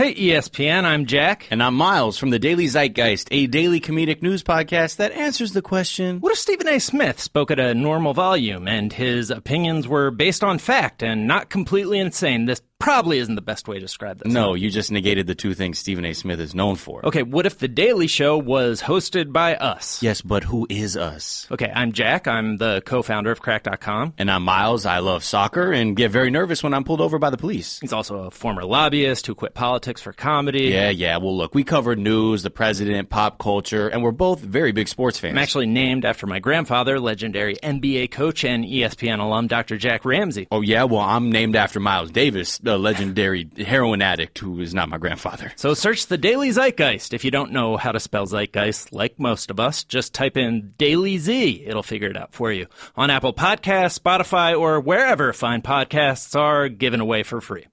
Hey, ESPN, I'm Jack. And I'm Miles from the Daily Zeitgeist, a daily comedic news podcast that answers the question, what if Stephen A. Smith spoke at a normal volume and his opinions were based on fact and not completely insane? This probably isn't the best way to describe this. No, you just negated the two things Stephen A. Smith is known for. Okay, what if The Daily Show was hosted by us? Yes, but who is us? Okay, I'm Jack. I'm the co-founder of Crack.com. And I'm Miles. I love soccer and get very nervous when I'm pulled over by the police. He's also a former lobbyist who quit politics for comedy. Yeah. Well, look, we covered news, the president, pop culture, and we're both very big sports fans. I'm actually named after my grandfather, legendary NBA coach and ESPN alum Dr. Jack Ramsey. Oh, yeah? Well, I'm named after Miles Davis, the legendary heroin addict who is not my grandfather. So search the Daily Zeitgeist. If you don't know how to spell zeitgeist, like most of us, just type in Daily Z. It'll figure it out for you. On Apple Podcasts, Spotify, or wherever fine podcasts are given away for free.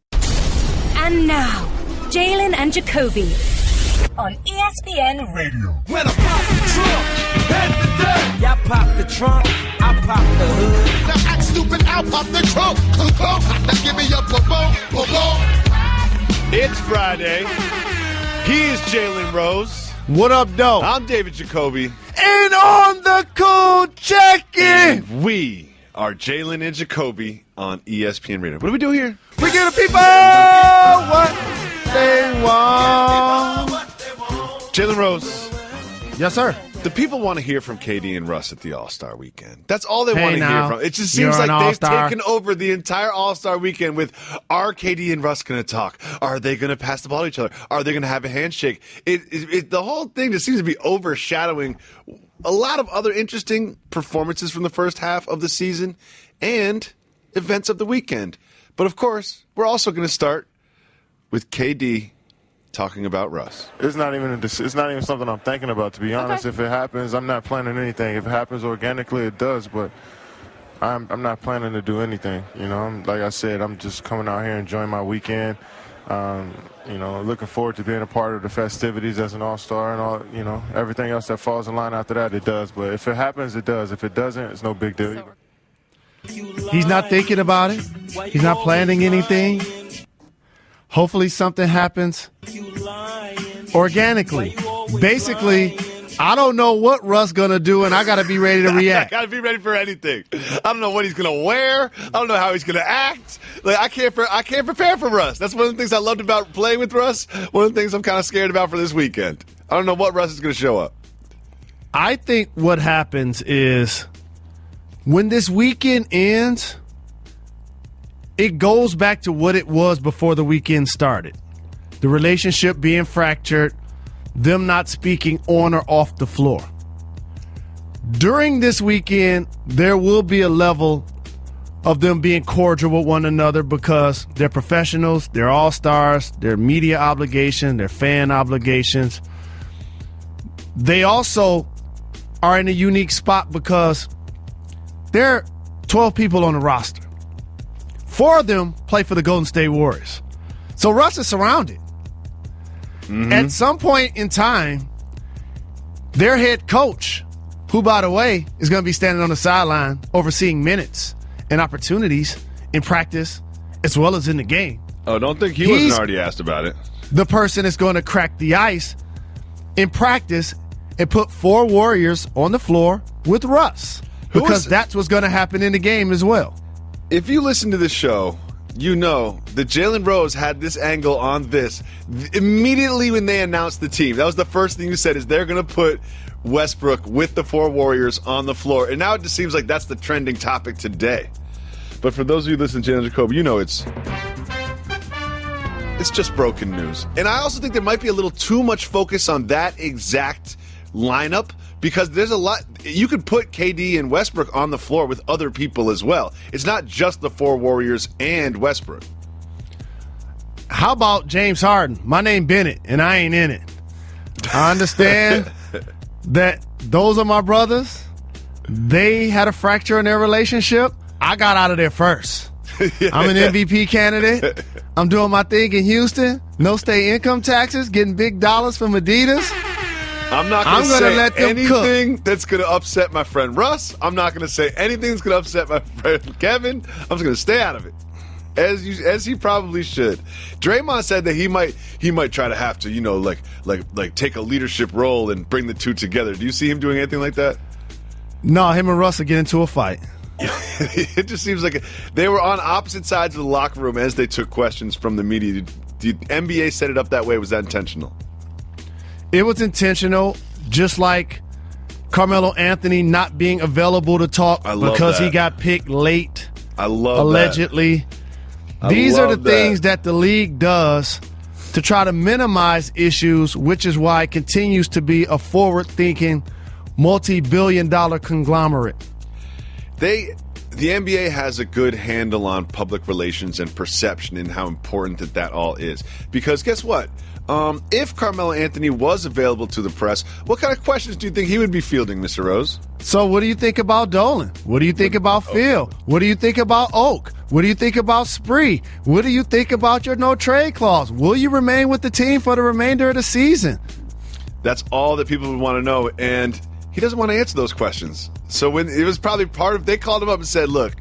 And now, Jalen and Jacoby on ESPN Radio. When I pop the trunk, head the dirt. Y'all pop the trunk, I pop the hood. Now act stupid, I'll pop the trunk. Now give me your boom. It's Friday. He's Jalen Rose. What up, though? I'm David Jacoby. And on the cool check-in, We are Jalen and Jacoby on ESPN Radio. What do we do here? we give the people what they want. Jalen Rose, Yes, sir. the people want to hear from KD and Russ at the All-Star Weekend. That's all they Hey, want to hear now, from. It just you're seems like an they've All-Star. taken over the entire All-Star Weekend with, are KD and Russ going to talk? Are they going to pass the ball to each other? Are they going to have a handshake? The whole thing just seems to be overshadowing a lot of other interesting performances from the first half of the season and events of the weekend. But, of course, we're also going to start with KD talking about Russ. It's not even something I'm thinking about, to be honest. If it happens, I'm not planning anything. If it happens organically, it does, but I'm not planning to do anything. You know, like I said, I'm just coming out here enjoying my weekend. Looking forward to being a part of the festivities as an all-star and all. Everything else that falls in line after that, it does. But if it happens, it does. If it doesn't, it's no big deal either. He's not thinking about it. He's not planning anything. Hopefully something happens organically. Basically, I don't know what Russ going to do, and I got to be ready to react. I got to be ready for anything. I don't know what he's going to wear. I don't know how he's going to act. Like I can't prepare for Russ. That's one of the things I loved about playing with Russ. One of the things I'm kind of scared about for this weekend. I don't know what Russ is going to show up. I think what happens is when this weekend ends, it goes back to what it was before the weekend started. The relationship being fractured, them not speaking on or off the floor. During this weekend, there will be a level of them being cordial with one another because they're professionals, they're all-stars, they're media obligation, they're fan obligations. They also are in a unique spot because there are 12 people on the roster. 4 of them play for the Golden State Warriors. So Russ is surrounded. Mm-hmm. At some point in time, their head coach, who, by the way, is going to be standing on the sideline overseeing minutes and opportunities in practice as well as in the game. Oh, don't think he wasn't already asked about it. The person is going to crack the ice in practice and put 4 Warriors on the floor with Russ because that's what's going to happen in the game as well. If you listen to this show, you know that Jalen Rose had this angle on this immediately when they announced the team. That was the first thing you said, is they're going to put Westbrook with the 4 Warriors on the floor. And now it just seems like that's the trending topic today. But for those of you listening to Jalen and Jacoby, you know it's just broken news. And I also think there might be a little too much focus on that exact lineup because there's a lot. You could put KD and Westbrook on the floor with other people as well. It's not just the 4 Warriors and Westbrook. How about James Harden? My name Bennett, and I ain't in it. I understand that those are my brothers. They had a fracture in their relationship. I got out of there first. I'm an MVP candidate. I'm doing my thing in Houston. No state income taxes, getting big dollars from Adidas. I'm not going to say anything that's going to upset my friend Russ. I'm not going to say anything that's going to upset my friend Kevin. I'm just going to stay out of it. as he probably should. Draymond said that he might try to have to, like take a leadership role and bring the two together. Do you see him doing anything like that? No, him and Russ will get into a fight. It just seems like they were on opposite sides of the locker room as they took questions from the media. The NBA set it up that way. Was that intentional? It was intentional, just like Carmelo Anthony not being available to talk because he got picked late. I love allegedly. These are the things that the league does to try to minimize issues, which is why it continues to be a forward-thinking, multi-billion-dollar conglomerate. The NBA has a good handle on public relations and perception and how important that all is. Because guess what? If Carmelo Anthony was available to the press, what kind of questions do you think he would be fielding, Mr. Rose? So what do you think about Dolan? What do you think about Phil? What do you think about Oak? What do you think about Spree? What do you think about your no-trade clause? Will you remain with the team for the remainder of the season? That's all that people would want to know, and he doesn't want to answer those questions. So when it was probably they called him up and said, look,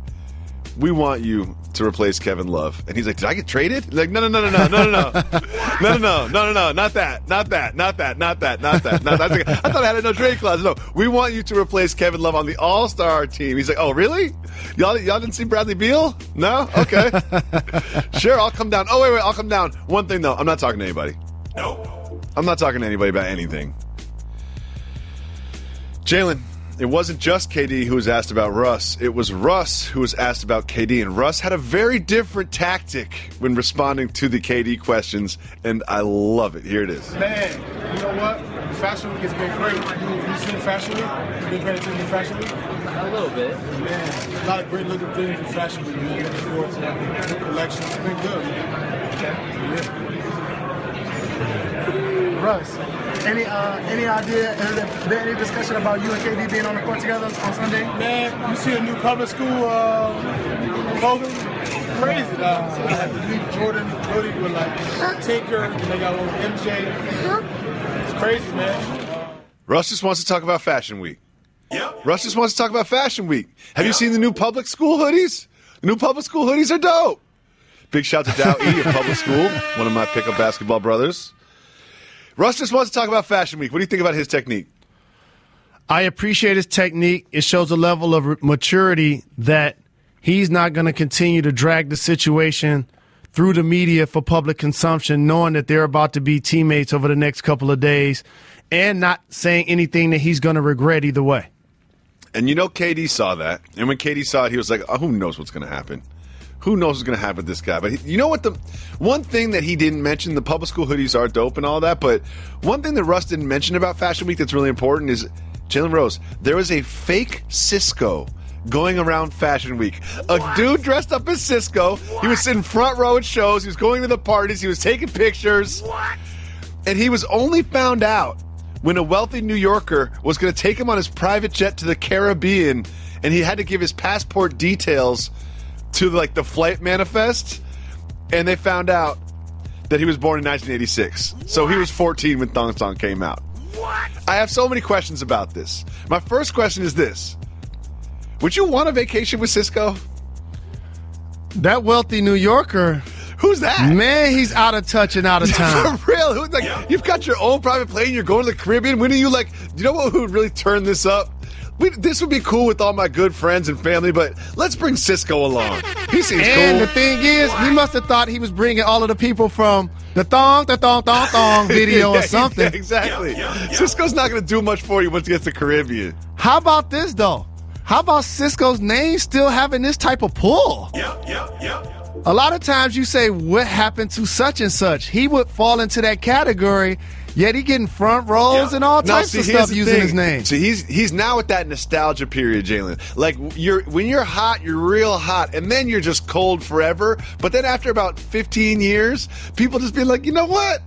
we want you to replace Kevin Love. And he's like, did I get traded? He's like, no, not that. I thought I had a no trade clause. No, we want you to replace Kevin Love on the All-Star team. He's like, oh, really? Y'all didn't see Bradley Beal? No? Okay. Sure, I'll come down. Oh, wait, I'll come down. One thing, though, I'm not talking to anybody. No. I'm not talking to anybody about anything. Jalen, it wasn't just KD who was asked about Russ. It was Russ who was asked about KD, and Russ had a very different tactic when responding to the KD questions, and I love it. Here it is. Man, you know what? Fashion Week has been great. You seen Fashion Week? You been paying attention to Fashion Week? A little bit. Man, a lot of great looking things in Fashion Week. Man, looking forward to that new collection. It's been good. Yeah. Russ, any idea, has there been any discussion about you and KD being on the court together on Sunday? Man, you see a new public school clothing? Crazy, dog. So I had to leave Jordan hoodie with like Tinker, and they got a little MJ. It's crazy, man. Russ just wants to talk about Fashion Week. Yep. Russ just wants to talk about Fashion Week. Have you seen the new public school hoodies? The new public school hoodies are dope. Big shout to Dow E of public school, one of my pickup basketball brothers. Russ just wants to talk about Fashion Week. What do you think about his technique? I appreciate his technique. It shows a level of maturity that he's not going to continue to drag the situation through the media for public consumption, knowing that they're about to be teammates over the next couple of days and not saying anything that he's going to regret either way. And KD saw that. And when KD saw it, he was like, oh, who knows what's going to happen? Who knows what's going to happen with this guy? But you know what? The one thing that he didn't mention, the public school hoodies are dope and all that, but one thing that Russ didn't mention about Fashion Week that's really important is, Jalen Rose, there was a fake Cisco going around Fashion Week. A dude dressed up as Cisco. He was sitting front row at shows. He was going to the parties. He was taking pictures. And he was only found out when a wealthy New Yorker was going to take him on his private jet to the Caribbean, and he had to give his passport details to the flight manifest, and they found out that he was born in 1986. So he was 14 when Thong Song came out. What? I have so many questions about this. My first question is this. Would you want a vacation with Cisco? That wealthy New Yorker. Who's that? Man, he's out of touch and out of time. For real? You've got your own private plane, you're going to the Caribbean. When are you do you know what would really turn this up? This would be cool with all my good friends and family, but let's bring Cisco along. He seems cool. And the thing is, he must have thought he was bringing all of the people from the thong video or something. Yeah, exactly. Cisco's not going to do much for you once he gets to the Caribbean. How about this, though? How about Cisco's name still having this type of pull? A lot of times you say, what happened to such and such? He would fall into that category, yet he getting front rows and all types of stuff using his name. So he's now at that nostalgia period, Jalen. When you're hot, you're real hot, and then you're just cold forever. But then after about 15 years, people just be like, you know what?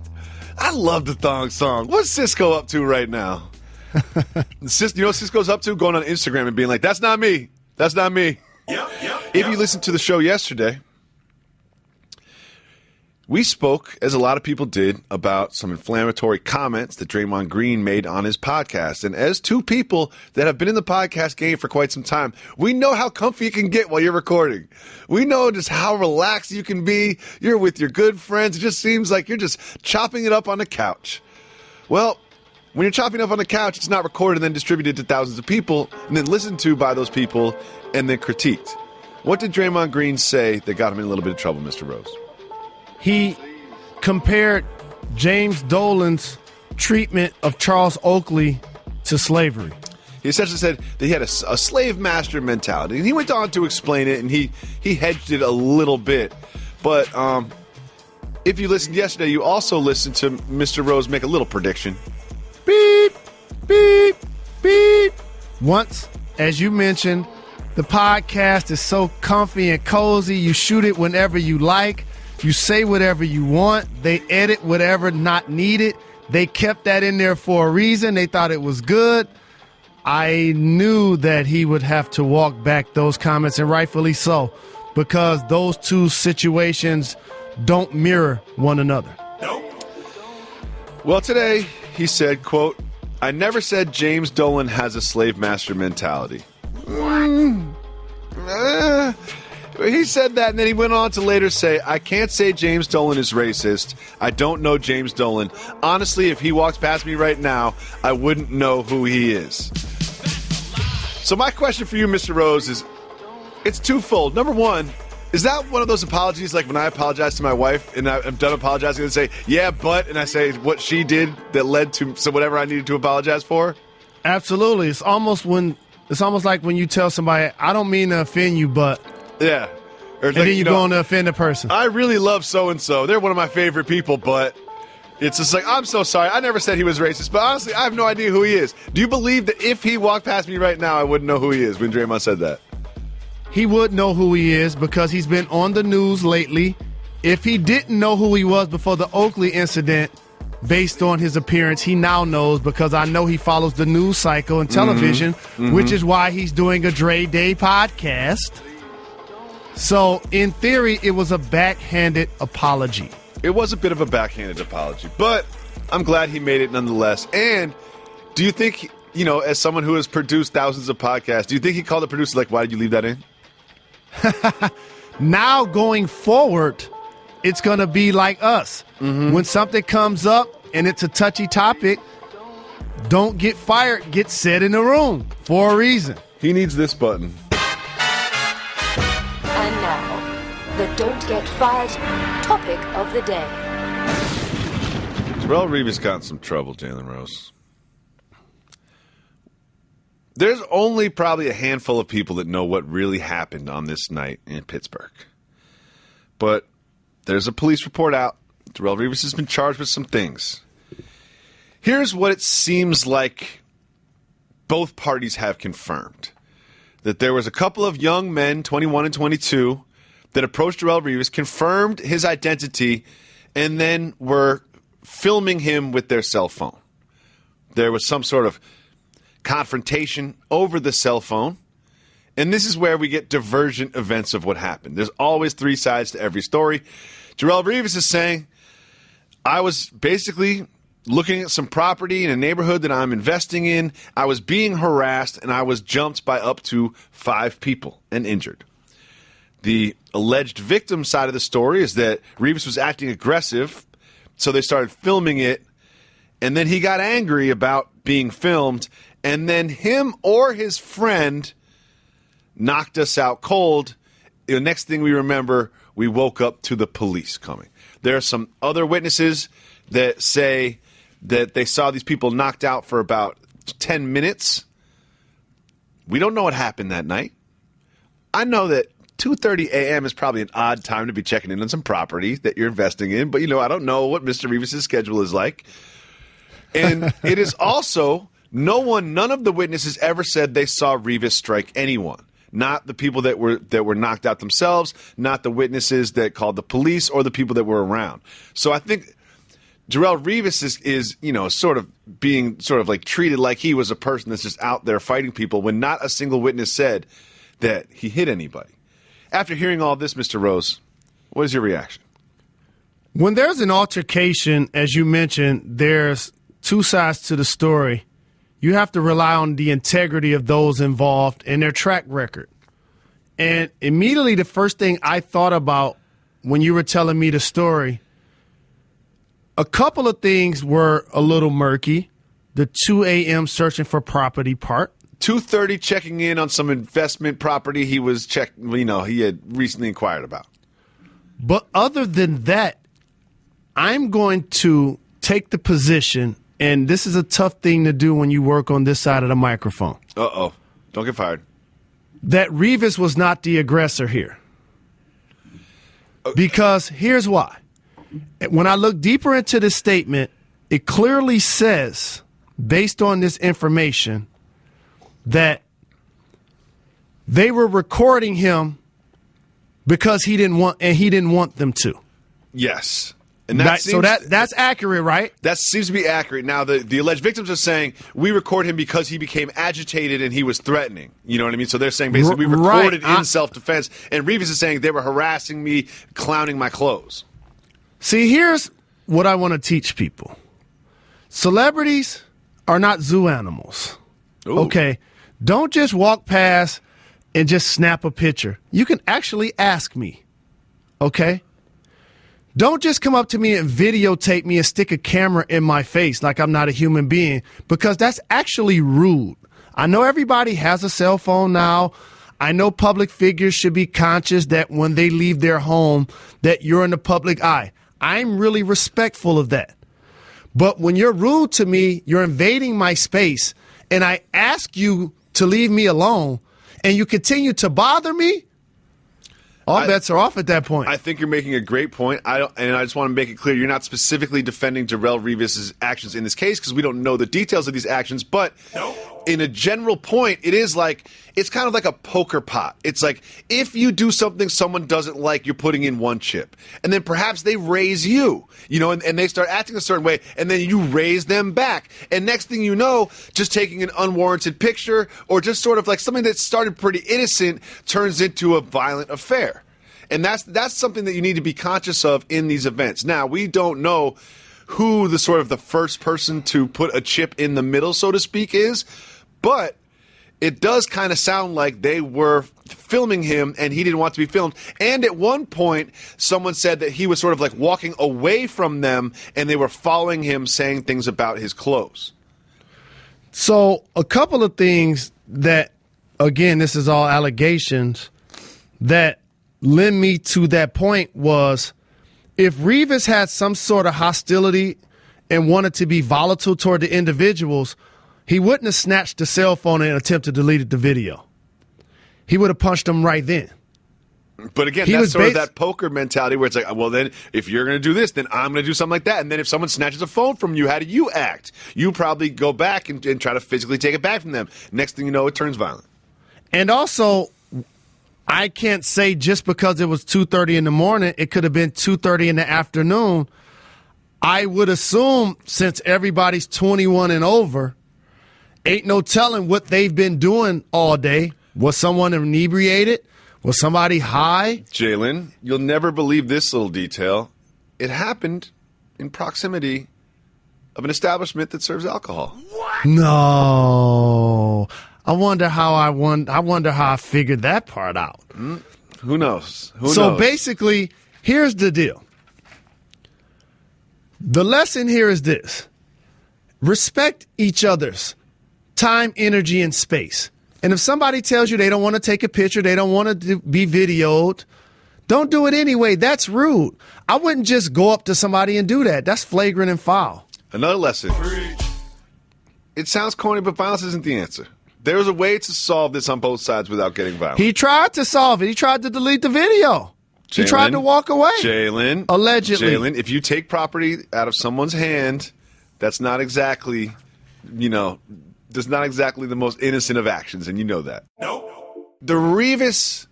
I love the Thong Song. What's Cisco up to right now? You know what Cisco's up to? Going on Instagram and being like, that's not me. That's not me. If you listened to the show yesterday, We spoke, as a lot of people did, about some inflammatory comments that Draymond Green made on his podcast. And as two people that have been in the podcast game for quite some time, we know how comfy you can get while you're recording. We know just how relaxed you can be. You're with your good friends. It just seems like you're just chopping it up on the couch. Well, when you're chopping up on the couch, it's not recorded and then distributed to thousands of people and then listened to by those people and then critiqued. What did Draymond Green say that got him in a little bit of trouble, Mr. Rose? He compared James Dolan's treatment of Charles Oakley to slavery. He essentially said that he had a slave master mentality. And he went on to explain it, and he hedged it a little bit. But if you listened yesterday, you also listened to Mr. Rose make a little prediction. Beep, beep, beep. Once, as you mentioned, the podcast is so comfy and cozy. You shoot it whenever you like. You say whatever you want. They edit whatever not needed. They kept that in there for a reason. They thought it was good. I knew that he would have to walk back those comments, and rightfully so, because those two situations don't mirror one another. Well, today he said, quote, "I never said James Dolan has a slave master mentality." He said that, and then he went on to later say, "I can't say James Dolan is racist. I don't know James Dolan. Honestly, if he walks past me right now, I wouldn't know who he is." So my question for you, Mr. Rose, is it's twofold. Number one, is that one of those apologies like when I apologize to my wife and I'm done apologizing and say, "Yeah, but," and I say what she did that led to whatever I needed to apologize for? Absolutely. It's almost like when you tell somebody, "I don't mean to offend you, but..." Yeah. And then you go on to offend a person. "I really love so-and-so. They're one of my favorite people, but..." It's just like, "I'm so sorry. I never said he was racist, but honestly, I have no idea who he is." Do you believe that if he walked past me right now, I wouldn't know who he is when Draymond said that? He would know who he is because he's been on the news lately. If he didn't know who he was before the Oakley incident, based on his appearance, he now knows because I know he follows the news cycle and television, which is why he's doing a Dre Day podcast. So, in theory, it was a backhanded apology. It was a bit of a backhanded apology, but I'm glad he made it nonetheless. And do you think, as someone who has produced thousands of podcasts, do you think he called the producer like, "Why did you leave that in?" Now, going forward, it's going to be like us. When something comes up and it's a touchy topic, don't get fired, get set in the room for a reason. He needs this button. And now, the Don't Get Fired topic of the day. Terrell Revis got in some trouble, Jalen Rose. There's only probably a handful of people that know what really happened on this night in Pittsburgh. But there's a police report out. Terrell Revis has been charged with some things. Here's what it seems like both parties have confirmed. That there was a couple of young men, 21 and 22, that approached Terrell Revis, confirmed his identity, and then were filming him with their cell phone. There was some sort of confrontation over the cell phone, and this is where we get divergent events of what happened. There's always three sides to every story. Terrell Revis is saying, "I was basically looking at some property in a neighborhood that I'm investing in. I was being harassed, and I was jumped by up to 5 people and injured." The alleged victim side of the story is that Revis was acting aggressive, so they started filming it, and then he got angry about being filmed, and then him or his friend knocked us out cold. The next thing we remember, we woke up to the police coming. There are some other witnesses that say that they saw these people knocked out for about 10 minutes. We don't know what happened that night. I know that 2:30 a.m. is probably an odd time to be checking in on some property that you're investing in, but I don't know what Mr. Revis' schedule is like. And it is also, none of the witnesses ever said they saw Revis strike anyone. Not the people that were knocked out themselves, not the witnesses that called the police or the people that were around. So I think Terrell Revis is sort of being like treated like he was a person that's just out there fighting people when not a single witness said that he hit anybody. After hearing all this, Mr. Rose, what is your reaction? When there's an altercation, as you mentioned, there's two sides to the story. You have to rely on the integrity of those involved and their track record. And immediately the first thing I thought about when you were telling me the story, a couple of things were a little murky. The 2 a.m. searching for property part. 2:30 checking in on some investment property he had recently inquired about. But other than that, I'm going to take the position, and this is a tough thing to do when you work on this side of the microphone. Uh-oh. Don't get fired. That Revis was not the aggressor here. Because here's why. When I look deeper into this statement, it clearly says, based on this information, that they were recording him because he didn't want them to. Yes. And that's accurate, right? That seems to be accurate. Now, the alleged victims are saying we record him because he became agitated and he was threatening. You know what I mean? So they're saying basically we recorded in self-defense. And Revis is saying they were harassing me, clowning my clothes. See, here's what I want to teach people. Celebrities are not zoo animals. Ooh. Okay? Don't just walk past and just snap a picture. You can actually ask me. Okay? Don't just come up to me and videotape me and stick a camera in my face like I'm not a human being, because that's actually rude. I know everybody has a cell phone now. I know public figures should be conscious that when they leave their home that you're in the public eye. I'm really respectful of that. But when you're rude to me, you're invading my space, and I ask you to leave me alone, and you continue to bother me, all bets are off at that point. I think you're making a great point. I just want to make it clear you're not specifically defending Darrell Revis' actions in this case because we don't know the details of these actions. But in a general point, it's kind of like a poker pot. It's like if you do something someone doesn't like, you're putting in one chip, and then perhaps they raise you, and they start acting a certain way, and then you raise them back, and next thing you know, just taking an unwarranted picture or just sort of like something that started pretty innocent turns into a violent affair. And that's something that you need to be conscious of in these events. Now, we don't know who the sort of the first person to put a chip in the middle, so to speak, is, but it does kind of sound like they were filming him and he didn't want to be filmed. And at one point, someone said that he was sort of like walking away from them and they were following him saying things about his clothes. So a couple of things that, again, this is all allegations, that lend me to that point was if Revis had some sort of hostility and wanted to be volatile toward the individuals, he wouldn't have snatched the cell phone and attempted to delete the video. He would have punched them right then. But again, that's sort of that poker mentality where it's like, well, then if you're going to do this, then I'm going to do something like that. And then if someone snatches a phone from you, how do you act? You probably go back and try to physically take it back from them. Next thing you know, it turns violent. And also, I can't say just because it was 2:30 in the morning, it could have been 2:30 in the afternoon. I would assume since everybody's 21 and over, ain't no telling what they've been doing all day. Was someone inebriated? Was somebody high? Jalen, you'll never believe this little detail. It happened in proximity of an establishment that serves alcohol. What? No. I wonder how I figured that part out. Who knows? Who knows? Basically, here's the deal. The lesson here is this. Respect each other's time, energy, and space. And if somebody tells you they don't want to take a picture, they don't want to be videoed, don't do it anyway. That's rude. I wouldn't just go up to somebody and do that. That's flagrant and foul. Another lesson. It sounds corny, but violence isn't the answer. There's a way to solve this on both sides without getting violent. He tried to solve it. He tried to delete the video. He tried to walk away. Jalen. Allegedly. Jalen, if you take property out of someone's hand, that's not exactly, that's not exactly the most innocent of actions, and you know that. Nope. The Revis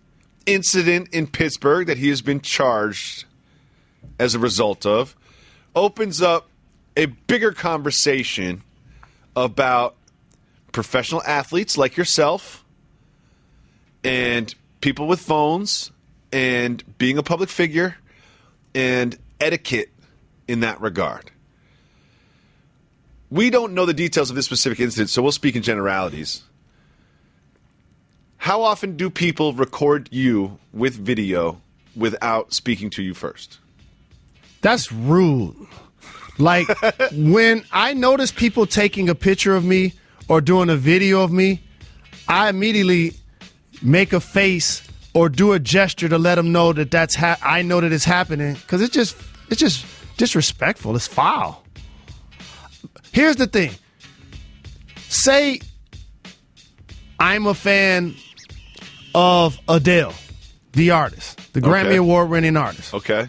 incident in Pittsburgh that he has been charged as a result of opens up a bigger conversation about professional athletes like yourself and people with phones and being a public figure and etiquette in that regard. We don't know the details of this specific incident, so we'll speak in generalities. How often do people record you with video without speaking to you first? That's rude. Like, when I notice people taking a picture of me or doing a video of me, I immediately make a face or do a gesture to let them know that I know that it's happening, because it's just disrespectful. It's foul. Here's the thing. Say I'm a fan of Adele, the artist, the Grammy Award-winning artist. Okay.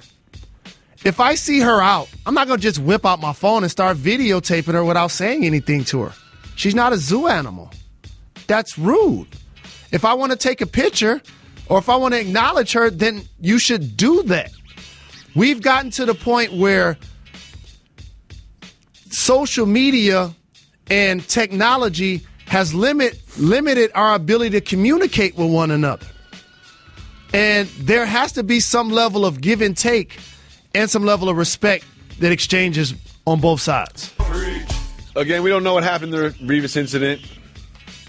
If I see her out, I'm not going to just whip out my phone and start videotaping her without saying anything to her. She's not a zoo animal. That's rude. If I want to take a picture or if I want to acknowledge her, then you should do that. We've gotten to the point where social media and technology has limited our ability to communicate with one another. And there has to be some level of give and take and some level of respect that exchanges on both sides. Again, we don't know what happened in the Revis incident,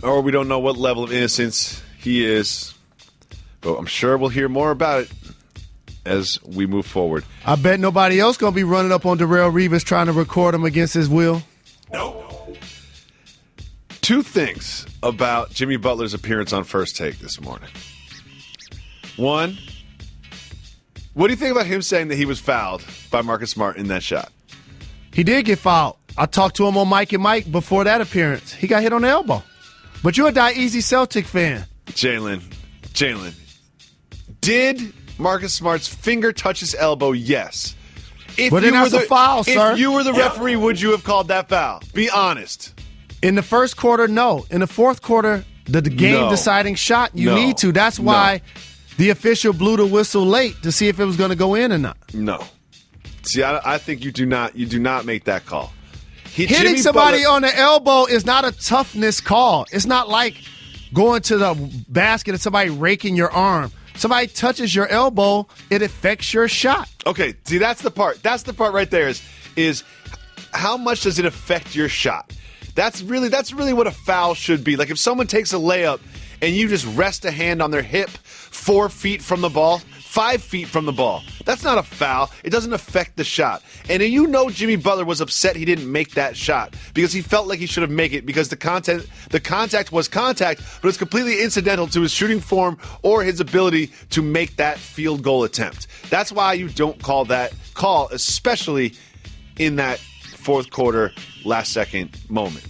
or we don't know what level of innocence he is. But I'm sure we'll hear more about it as we move forward. I bet nobody else going to be running up on Darrelle Revis trying to record him against his will. Nope. Two things about Jimmy Butler's appearance on First Take this morning. One, what do you think about him saying that he was fouled by Marcus Smart in that shot? He did get fouled. I talked to him on Mike and Mike before that appearance. He got hit on the elbow. But you're a Die-Easy Celtic fan. Jalen. Did Marcus Smart's finger touch his elbow? Yes. But then that's a foul, sir. If you were the referee, would you have called that foul? Be honest. In the first quarter, no. In the fourth quarter, the game-deciding shot, you need to. That's why the official blew the whistle late to see if it was going to go in or not. No. See, I think you do not make that call. Hitting somebody on the elbow is not a toughness call. It's not like going to the basket and somebody raking your arm. Somebody touches your elbow, it affects your shot. Okay, see, that's the part. That's the part right there is how much does it affect your shot? That's really what a foul should be. Like if someone takes a layup and you just rest a hand on their hip 4 feet from the ball, 5 feet from the ball. That's not a foul. It doesn't affect the shot. And you know Jimmy Butler was upset he didn't make that shot because he felt like he should have made it because the contact was contact, but it's completely incidental to his shooting form or his ability to make that field goal attempt. That's why you don't call that call, especially in that fourth quarter, last second moment.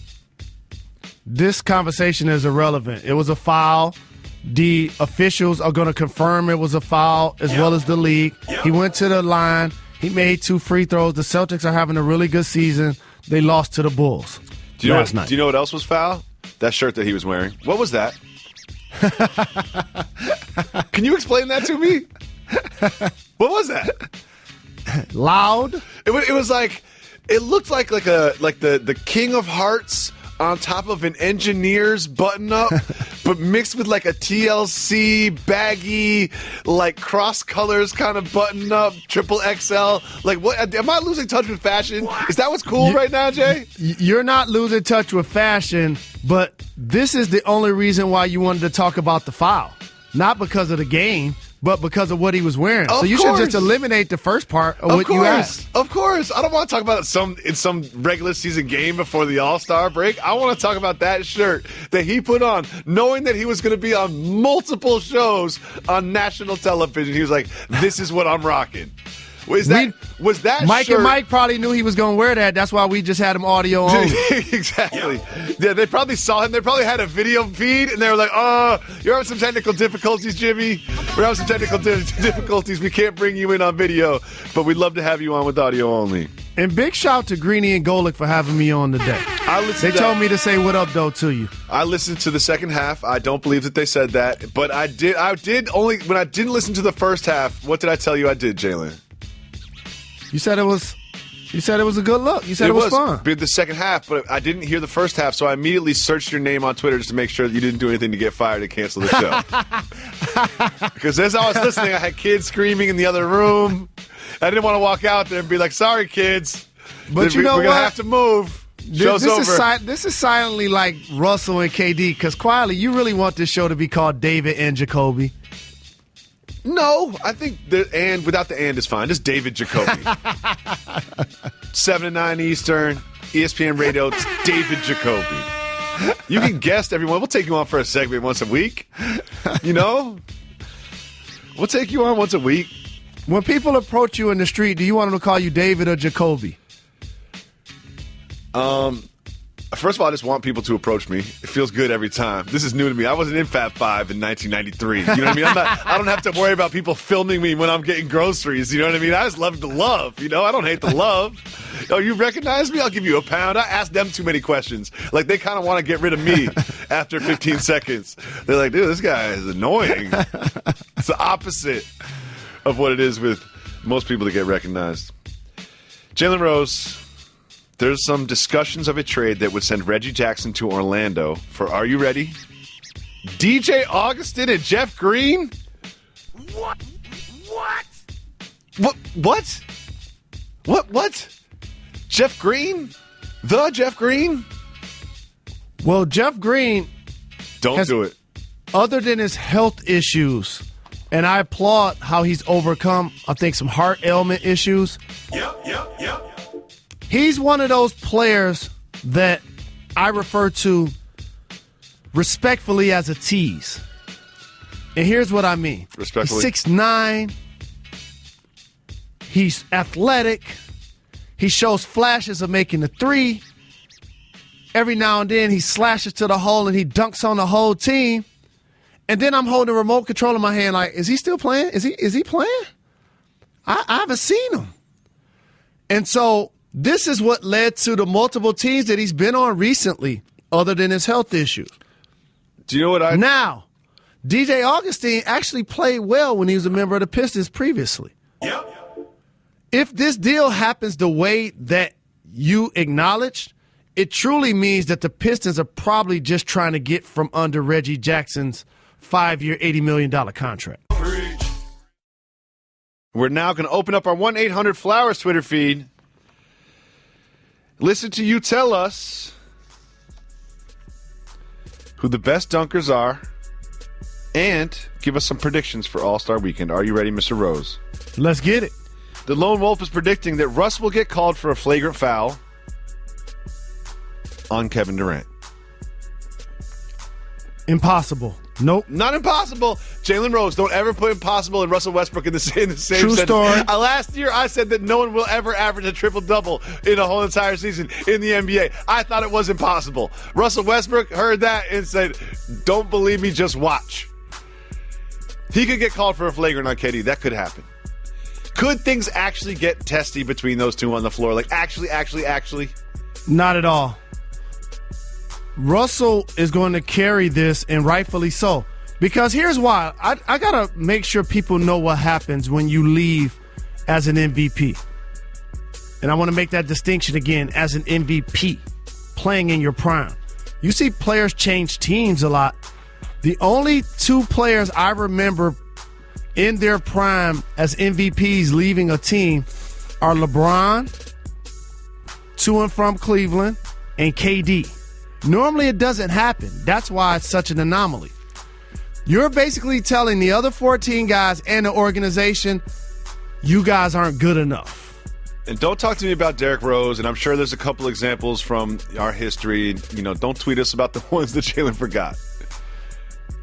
This conversation is irrelevant. It was a foul. The officials are going to confirm it was a foul as well as the league. He went to the line. He made 2 free throws. The Celtics are having a really good season. They lost to the Bulls last night. Do you know what else was foul? That shirt that he was wearing. What was that? Can you explain that to me? What was that? Loud. It was like, it looked like the King of Hearts on top of an Engineer's button-up, but mixed with like a TLC baggy, like cross colors kind of button-up, triple XL. Like, what? Am I losing touch with fashion? Is that what's cool right now, Jay? You're not losing touch with fashion, but this is the only reason why you wanted to talk about the foul. Not because of the game, but because of what he was wearing. So you should just eliminate the first part of what you asked. Of course. I don't want to talk about it in some regular season game before the All-Star break. I want to talk about that shirt that he put on, knowing that he was going to be on multiple shows on national television. He was like, this is what I'm rocking. Was that Mike shirt, and Mike probably knew he was going to wear that. That's why we just had him audio only. Exactly. Yeah, they probably saw him. They probably had a video feed, and they were like, you're having some technical difficulties, Jimmy. We're having some technical difficulties. We can't bring you in on video, but we'd love to have you on with audio only. And big shout to Greeny and Golick for having me on today. They told me to say what up, though, to you. I listened to the second half. I don't believe that they said that, but I did only when I didn't listen to the first half. What did I tell you I did, Jalen? You said it was a good look. You said it was fun. The second half, but I didn't hear the first half, so I immediately searched your name on Twitter just to make sure that you didn't do anything to get fired and cancel the show. Because as I was listening, I had kids screaming in the other room, I didn't want to walk out there and be like, sorry, kids. But you know we're what? We're going to have to move. Show's over. This is silently like Russell and KD, because quietly, you really want this show to be called David and Jacoby. No, I think the and without the and is fine. Just David Jacoby. 7 to 9 Eastern, ESPN Radio, it's David Jacoby. You can guest everyone. We'll take you on for a segment once a week. You know? We'll take you on once a week. When people approach you in the street, do you want them to call you David or Jacoby? First of all, I just want people to approach me. It feels good every time. This is new to me. I wasn't in Fab 5 in 1993. You know what I mean? I don't have to worry about people filming me when I'm getting groceries. You know what I mean? I just love the love. You know, I don't hate the love. Oh, you recognize me? I'll give you a pound. I ask them too many questions. Like, they kind of want to get rid of me after 15 seconds. They're like, dude, this guy is annoying. It's the opposite of what it is with most people that get recognized. Jalen Rose. There's some discussions of a trade that would send Reggie Jackson to Orlando for, are you ready? DJ Augustin and Jeff Green? What? Jeff Green? The Jeff Green? Well, Jeff Green... Don't do it. Other than his health issues, and I applaud how he's overcome, I think, some heart ailment issues. Yep. He's one of those players that I refer to respectfully as a tease. And here's what I mean. Respectfully? He's 6'9". He's athletic. He shows flashes of making the three. Every now and then he slashes to the hole and he dunks on the whole team. And then I'm holding the remote control in my hand like, is he still playing? Is he playing? I haven't seen him. And so... this is what led to the multiple teams that he's been on recently, other than his health issues. Do you know what Now, DJ Augustin actually played well when he was a member of the Pistons previously. Yep. If this deal happens the way that you acknowledged, it truly means that the Pistons are probably just trying to get from under Reggie Jackson's 5-year, $80 million contract. We're now going to open up our 1-800-Flowers Twitter feed. Listen to you tell us who the best dunkers are and give us some predictions for All-Star Weekend. Are you ready, Mr. Rose? Let's get it. The Lone Wolf is predicting that Russ will get called for a flagrant foul on Kevin Durant. Impossible. Nope. Not impossible. Jalen Rose, don't ever put impossible and Russell Westbrook in the same True sentence. story. Last year, I said that no one will ever average a triple-double in a whole entire season in the NBA. I thought it was impossible. Russell Westbrook heard that and said, don't believe me, just watch. He could get called for a flagrant on KD. That could happen. Could things actually get testy between those two on the floor? Like, actually? Not at all. Russell is going to carry this, and rightfully so. Because here's why. I got to make sure people know what happens when you leave as an MVP. And I want to make that distinction again, as an MVP, playing in your prime. You see players change teams a lot. The only two players I remember in their prime as MVPs leaving a team are LeBron, to and from Cleveland, and KD. Normally it doesn't happen. That's why it's such an anomaly. You're basically telling the other 14 guys and the organization, you guys aren't good enough. And don't talk to me about Derrick Rose, and I'm sure there's a couple examples from our history. You know, don't tweet us about the ones that Jalen forgot.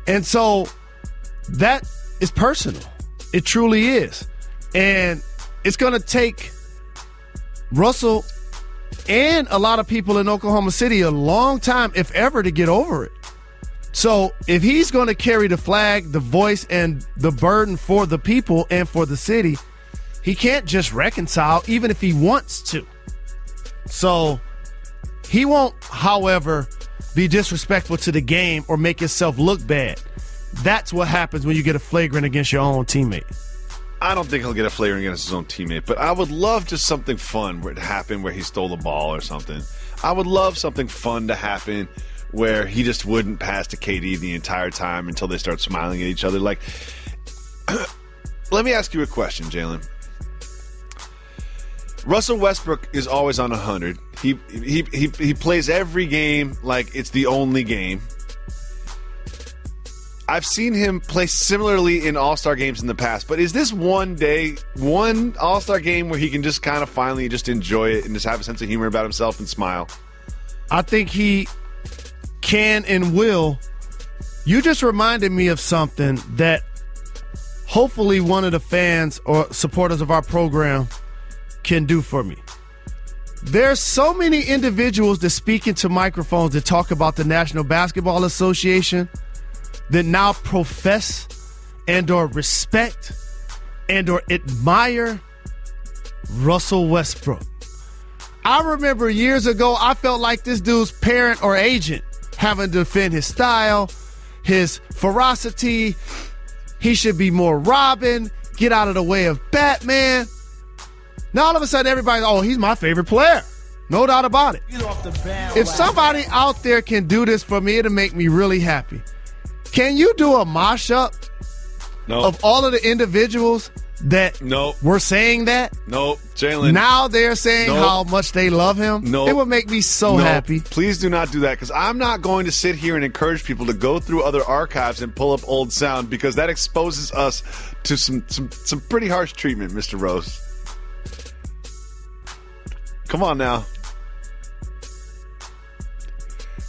And so that is personal. It truly is. And it's going to take Russell and a lot of people in Oklahoma City a long time, if ever, to get over it. So if he's going to carry the flag, the voice, and the burden for the people and for the city, he can't just reconcile, even if he wants to. So he won't, however, be disrespectful to the game or make himself look bad. That's what happens when you get a flagrant against your own teammate. I don't think he'll get a flagrant against his own teammate, but I would love just something fun where it happened where he stole the ball or something. I would love something fun to happen where he just wouldn't pass to KD the entire time until they start smiling at each other. Like, let me ask you a question, Jalen. Russell Westbrook is always on 100. He plays every game like it's the only game. I've seen him play similarly in All-Star games in the past, but is this one All-Star game where he can just kind of finally just enjoy it and just have a sense of humor about himself and smile? I think he can and will. You just reminded me of something that hopefully one of the fans or supporters of our program can do for me. There's so many individuals that speak into microphones that talk about the National Basketball Association that now profess and or respect and or admire Russell Westbrook. I remember years ago, I felt like this dude's parent or agent having to defend his style, his ferocity. He should be more Robin, get out of the way of Batman. Now all of a sudden everybody's, oh, he's my favorite player. No doubt about it. If somebody out there can do this for me, it'll make me really happy. Can you do a mashup of all of the individuals that were saying that? Nope. Jalen. Now they're saying how much they love him? Nope. It would make me so happy. Please do not do that, because I'm not going to sit here and encourage people to go through other archives and pull up old sound, because that exposes us to some pretty harsh treatment, Mr. Rose. Come on now.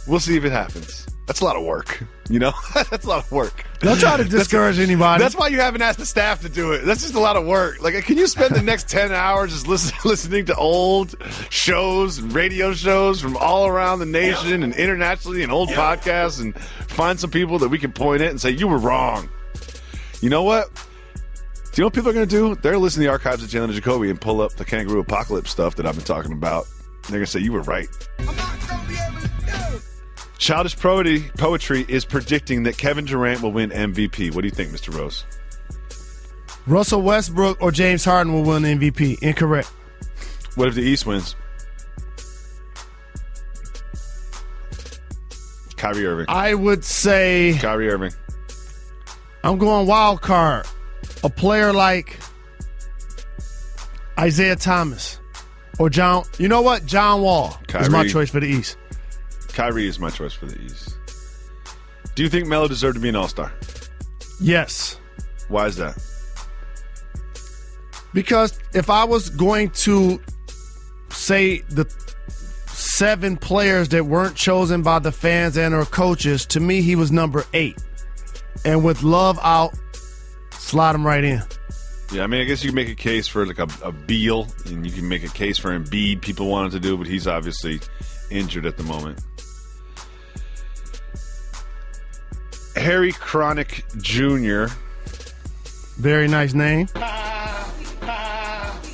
We'll see if it happens. That's a lot of work. That's a lot of work. Don't try to discourage anybody. That's why you haven't asked the staff to do it. That's just a lot of work. Like, can you spend the next 10 hours just listening to old shows and radio shows from all around the nation and internationally and old podcasts and find some people that we can point at and say, you were wrong? You know what? Do you know what people are going to do? They're listening to the archives of Jalen and Jacoby and pull up the Kangaroo Apocalypse stuff that I've been talking about. They're going to say, you were right. Childish Poetry is predicting that Kevin Durant will win MVP. What do you think, Mr. Rose? Russell Westbrook or James Harden will win MVP. Incorrect. What if the East wins? Kyrie Irving. I would say Kyrie Irving. I'm going wild card. A player like Isaiah Thomas or John. You know what? John Wall is my choice for the East. Kyrie is my choice for the East. Do you think Melo deserved to be an All-Star? Yes. Why is that? Because if I was going to say the 7 players that weren't chosen by the fans and or coaches, to me he was number 8. And with Love out, slide him right in. Yeah, I mean, I guess you can make a case for like a Beal, and you can make a case for Embiid. People wanted to do, but he's obviously injured at the moment. Harry Chronic Jr. Very nice name.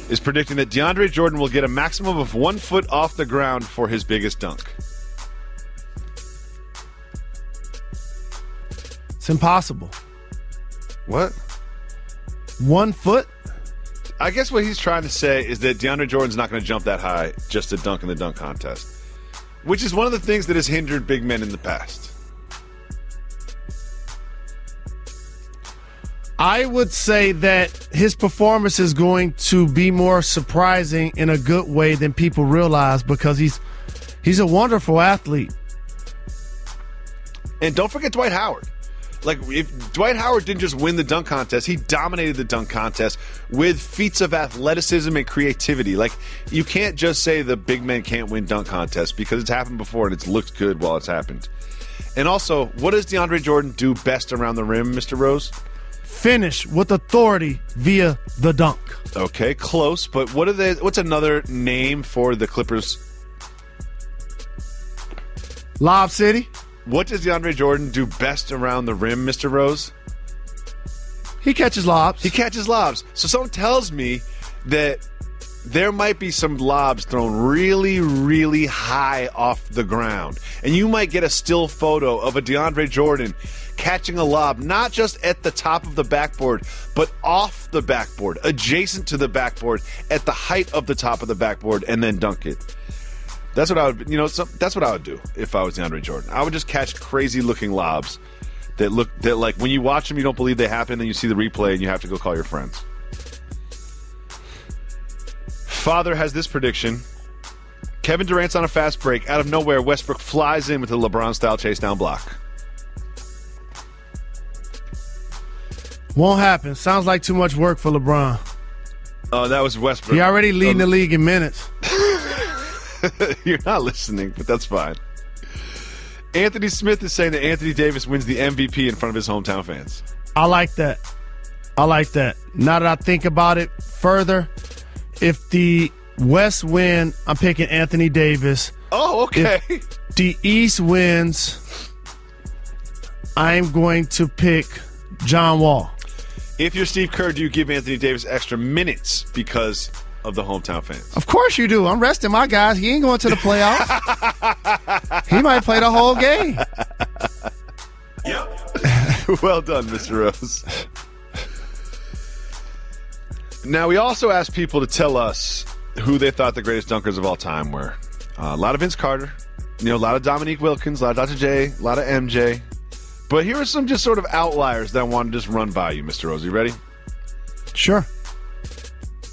Is predicting that DeAndre Jordan will get a maximum of 1 foot off the ground for his biggest dunk. It's impossible. What? 1 foot? I guess what he's trying to say is that DeAndre Jordan's not going to jump that high just to dunk in the dunk contest, which is one of the things that has hindered big men in the past. I would say that his performance is going to be more surprising in a good way than people realize, because he's a wonderful athlete. And don't forget Dwight Howard. Like, if Dwight Howard didn't just win the dunk contest, he dominated the dunk contest with feats of athleticism and creativity. Like, you can't just say the big men can't win dunk contests, because it's happened before and it's looked good while it's happened. And also, what does DeAndre Jordan do best around the rim, Mr. Rose? Finish with authority via the dunk. Okay, close, but what's another name for the Clippers? Lob City. What does DeAndre Jordan do best around the rim, Mr. Rose? He catches lobs. He catches lobs. So someone tells me that there might be some lobs thrown really, really high off the ground. And you might get a still photo of a DeAndre Jordan catching a lob, not just at the top of the backboard, but off the backboard, adjacent to the backboard, at the height of the top of the backboard, and then dunk it. That's what I would, that's what I would do if I was DeAndre Jordan. I would just catch crazy-looking lobs that like when you watch them, you don't believe they happen, then you see the replay and you have to go call your friends. Father has this prediction. Kevin Durant's on a fast break. Out of nowhere, Westbrook flies in with a LeBron-style chase-down block. Won't happen. Sounds like too much work for LeBron. Oh, that was Westbrook. He already leading the league in minutes. You're not listening, but that's fine. Anthony Smith is saying that Anthony Davis wins the MVP in front of his hometown fans. I like that. Now that I think about it further, if the West win, I'm picking Anthony Davis. Oh, okay. If the East wins, I'm going to pick John Wall. If you're Steve Kerr, do you give Anthony Davis extra minutes because of the hometown fans? Of course you do. I'm resting my guys. He ain't going to the playoffs. He might play the whole game. Yep. Well done, Mr. Rose. Now, we also asked people to tell us who they thought the greatest dunkers of all time were. A lot of Vince Carter, a lot of Dominique Wilkins, a lot of Dr. J, a lot of MJ. But here are some just sort of outliers that I want to just run by you, Mr. Rose. You ready? Sure.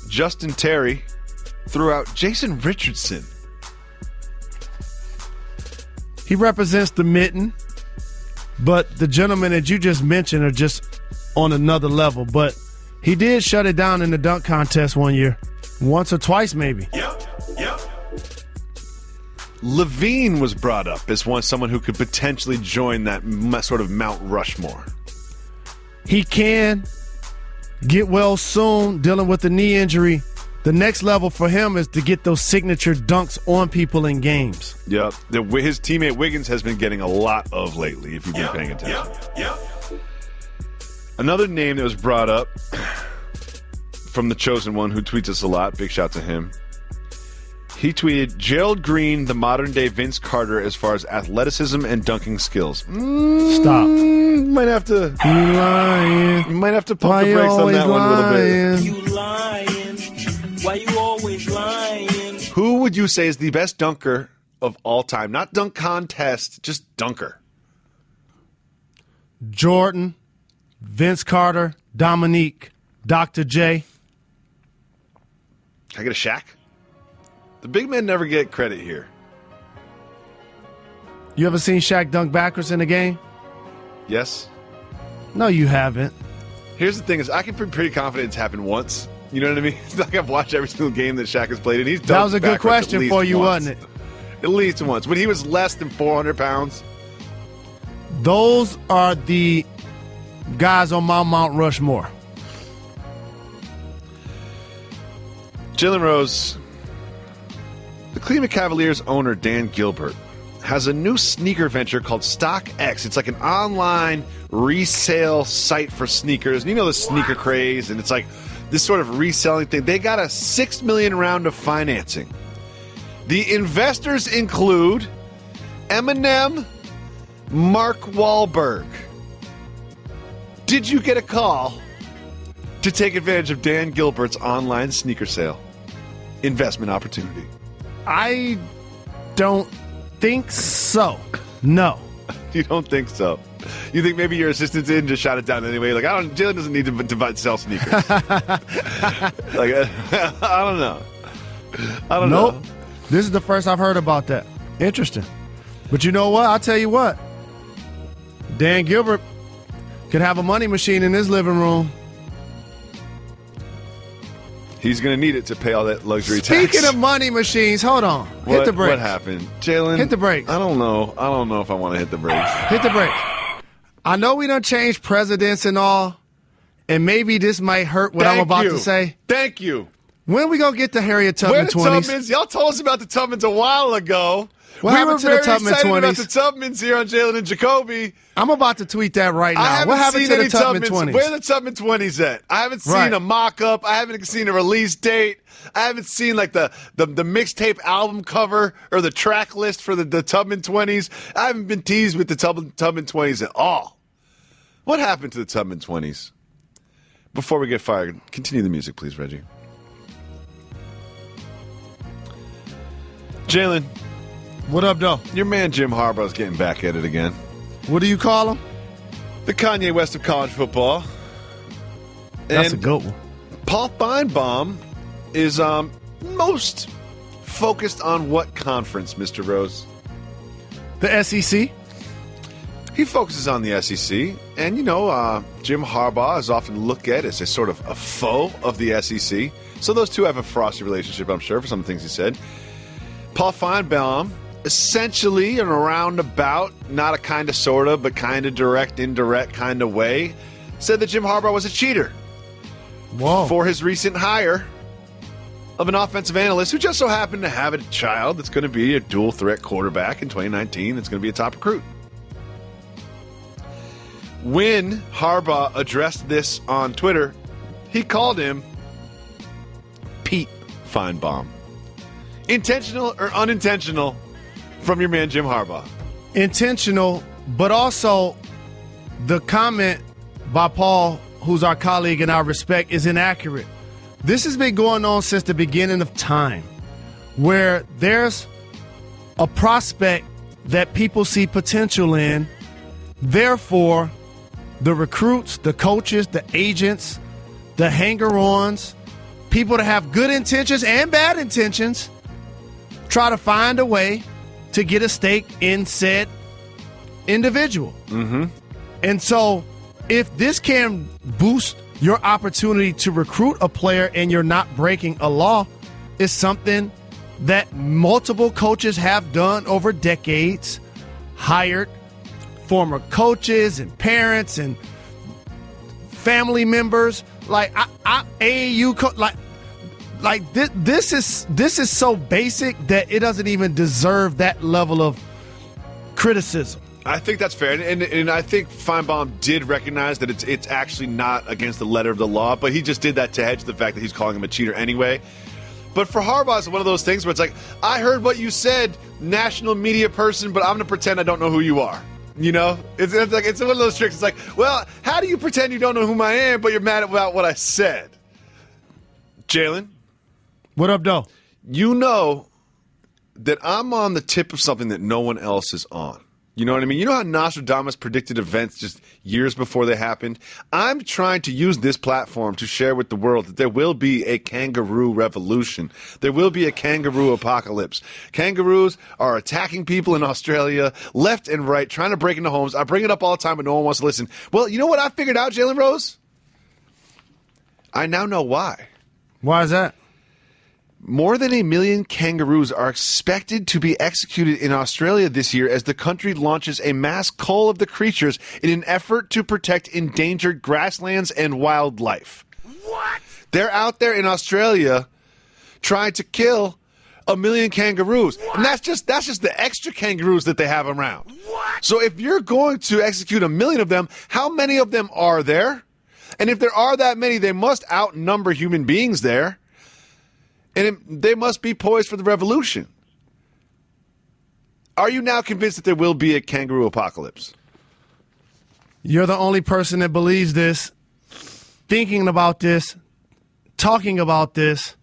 Justin Terry threw out Jason Richardson. He represents the mitten, but the gentlemen that you just mentioned are just on another level. But he did shut it down in the dunk contest one year. Once or twice, maybe. Yep. Levine was brought up as someone who could potentially join that sort of Mount Rushmore. He can get well soon, dealing with the knee injury. The next level for him is to get those signature dunks on people in games. Yep. His teammate Wiggins has been getting a lot of lately, if you've been paying attention. Yep. Another name that was brought up from the Chosen One, who tweets us a lot, big shout to him. He tweeted, Gerald Green, the modern-day Vince Carter as far as athleticism and dunking skills. Stop. Might have to... You lying. You might have to pump the brakes on that one a little bit. You lying. Why you always lying? Who would you say is the best dunker of all time? Not dunk contest, just dunker. Jordan, Vince Carter, Dominique, Dr. J. Can I get a Shaq? The big men never get credit here. You ever seen Shaq dunk backwards in a game? Yes. No, you haven't. Here's the thing: is I can be pretty confident it's happened once. You know what I mean? It's like I've watched every single game that Shaq has played, and he's dunked that was a good backwards question for you, once. wasn't it? At least once. When he was less than 400 pounds. Those are the guys on my Mount Rushmore. Jalen Rose. The Cleveland Cavaliers owner, Dan Gilbert, has a new sneaker venture called StockX. It's like an online resale site for sneakers. And you know the sneaker craze, and it's like this sort of reselling thing. They got a $6 million round of financing. The investors include Eminem, Mark Wahlberg. Did you get a call to take advantage of Dan Gilbert's online sneaker sale investment opportunity? I don't think so. No. You don't think so? You think maybe your assistant's in just shot it down anyway? Like, Jalen doesn't need to sell sneakers. Like, I don't know. Nope. This is the first I've heard about that. Interesting. But you know what? I'll tell you what. Dan Gilbert could have a money machine in his living room. He's going to need it to pay all that luxury tax. Speaking of money machines, hold on. Hit the brakes. What happened? Jalen? Hit the brakes. I don't know if I want to hit the brakes. Hit the brakes. I know we done changed presidents and all, and maybe this might hurt what I'm about to say. Thank you. When we going to get to Harriet Tubman 20s? Where the Tubmans? Y'all told us about the Tubmans a while ago. What we happened were to very the Tubman excited 20s? about the Tubmans here on Jalen and Jacoby. I'm about to tweet that right now. What happened to the Tubman 20s? Where are the Tubman 20s at? I haven't seen a mock-up. I haven't seen a release date. I haven't seen like the mixtape album cover or the track list for the Tubman 20s. I haven't been teased with the Tubman 20s at all. What happened to the Tubman 20s? Before we get fired, continue the music, please, Reggie. Jalen. What up, though? Your man Jim Harbaugh's getting back at it again. What do you call him? The Kanye West of college football. That's a good one. Paul Feinbaum is most focused on what conference, Mr. Rose? The SEC. He focuses on the SEC, and Jim Harbaugh is often looked at as a sort of a foe of the SEC. So those two have a frosty relationship, I'm sure, for some of the things he said. Paul Feinbaum, essentially in a roundabout, not a kind of sort of, but kind of direct, indirect kind of way, said that Jim Harbaugh was a cheater. Whoa. For his recent hire of an offensive analyst who just so happened to have a child that's going to be a dual threat quarterback in 2019 that's going to be a top recruit. When Harbaugh addressed this on Twitter, he called him Pete Feinbaum. Intentional or unintentional from your man Jim Harbaugh? Intentional, but also the comment by Paul, who's our colleague and our respect, is inaccurate. This has been going on since the beginning of time, where there's a prospect that people see potential in. Therefore, the recruits, the coaches, the agents, the hanger-ons, people that have good intentions and bad intentions, try to find a way to get a stake in said individual. Mm-hmm. And so if this can boost your opportunity to recruit a player and you're not breaking a law, it's something that multiple coaches have done over decades, hired former coaches and parents and family members. Like AAU, this is so basic that it doesn't even deserve that level of criticism. I think that's fair, and I think Feinbaum did recognize that it's actually not against the letter of the law, but he just did that to hedge the fact that he's calling him a cheater anyway. But for Harbaugh, it's one of those things where it's like, I heard what you said, national media person, but I'm going to pretend I don't know who you are. You know? It's one of those tricks. It's like, well, how do you pretend you don't know who I am, but you're mad about what I said? Jalen? What up, though? You know that I'm on the tip of something that no one else is on. You know what I mean? You know how Nostradamus predicted events just years before they happened? I'm trying to use this platform to share with the world that there will be a kangaroo revolution. There will be a kangaroo apocalypse. Kangaroos are attacking people in Australia left and right, trying to break into homes. I bring it up all the time, but no one wants to listen. Well, you know what I figured out, Jalen Rose? I now know why. Why is that? More than 1 million kangaroos are expected to be executed in Australia this year as the country launches a mass cull of the creatures in an effort to protect endangered grasslands and wildlife. What? They're out there in Australia trying to kill 1 million kangaroos. What? And that's just the extra kangaroos that they have around. What? So if you're going to execute 1 million of them, how many of them are there? And if there are that many, they must outnumber human beings there. And they must be poised for the revolution. Are you now convinced that there will be a kangaroo apocalypse? You're the only person that believes this, thinking about this, talking about this,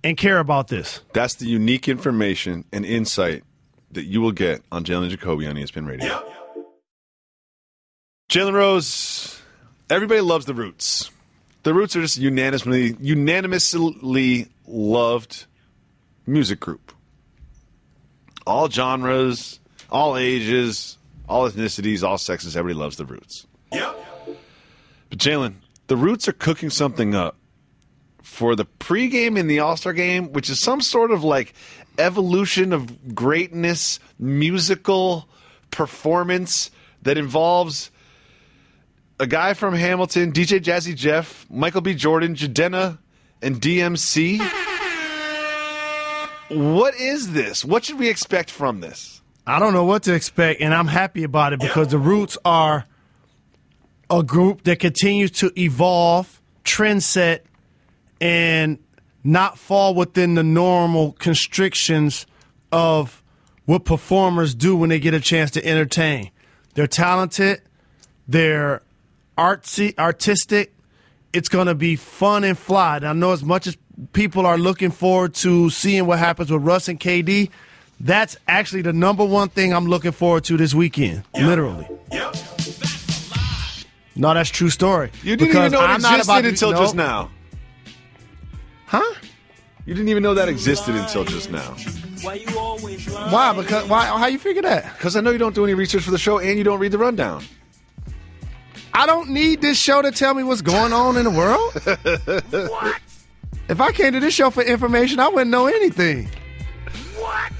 and care about this. That's the unique information and insight that you will get on Jalen and Jacoby on ESPN Radio. Yep. Jalen Rose, everybody loves the Roots. The Roots are just unanimously loved music group. All genres, all ages, all ethnicities, all sexes, everybody loves the Roots. Yep. But Jalen, the Roots are cooking something up for the pregame in the All-Star game, which is some sort of like evolution of greatness, musical performance that involves a guy from Hamilton, DJ Jazzy Jeff, Michael B. Jordan, Jidenna, and DMC. What is this? What should we expect from this? I don't know what to expect, and I'm happy about it because the Roots are a group that continues to evolve, trendset, and not fall within the normal constrictions of what performers do when they get a chance to entertain. They're talented. They're artistic. It's going to be fun and fly. And I know as much as people are looking forward to seeing what happens with Russ and KD, that's actually the number one thing I'm looking forward to this weekend, literally. Yep. No, that's true story. You didn't even know it existed until just now. Huh? You didn't even know that existed until just now. Why? Because why? How you figure that? Because I know you don't do any research for the show and you don't read the rundown. I don't need this show to tell me what's going on in the world. What? If I came to this show for information, I wouldn't know anything. What?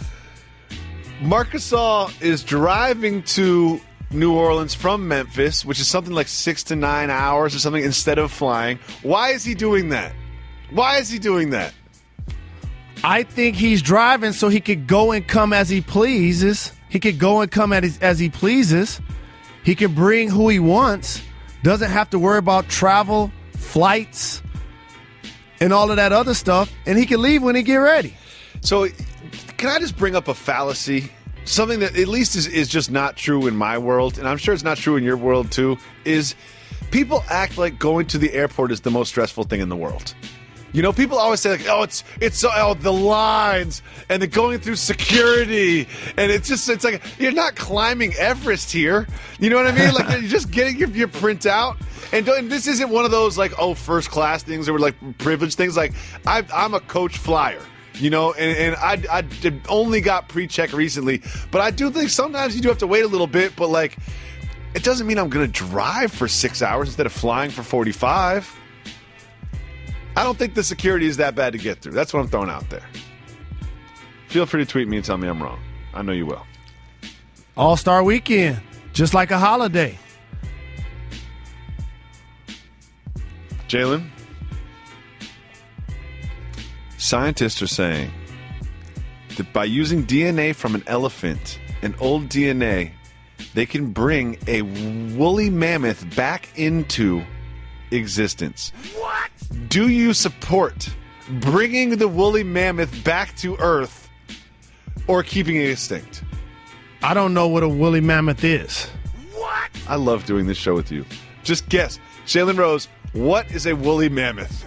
Marc Gasol is driving to New Orleans from Memphis, which is something like 6 to 9 hours or something, instead of flying. Why is he doing that? Why is he doing that? I think he's driving so he could go and come as he pleases. He could go and come as he pleases. He can bring who he wants. Doesn't have to worry about travel, flights, and all of that other stuff. And he can leave when he get ready. So can I just bring up a fallacy? Something that at least is just not true in my world, and I'm sure it's not true in your world too, is people act like going to the airport is the most stressful thing in the world. You know, people always say, like, it's the lines and the going through security. And it's like, you're not climbing Everest here. You know what I mean? Like, you're just getting your printout. And this isn't one of those, like, first class things or, like, privileged things. Like, I'm a coach flyer, you know, and I only got pre-check recently. But I do think sometimes you do have to wait a little bit. But, like, it doesn't mean I'm going to drive for 6 hours instead of flying for 45. I don't think the security is that bad to get through. That's what I'm throwing out there. Feel free to tweet me and tell me I'm wrong. I know you will. All-Star Weekend, just like a holiday. Jalen, scientists are saying that by using DNA from an elephant, an old DNA, they can bring a woolly mammoth back into existence. What? Do you support bringing the woolly mammoth back to Earth or keeping it extinct? I don't know what a woolly mammoth is. What? I love doing this show with you. Just guess. Jalen Rose, what is a woolly mammoth?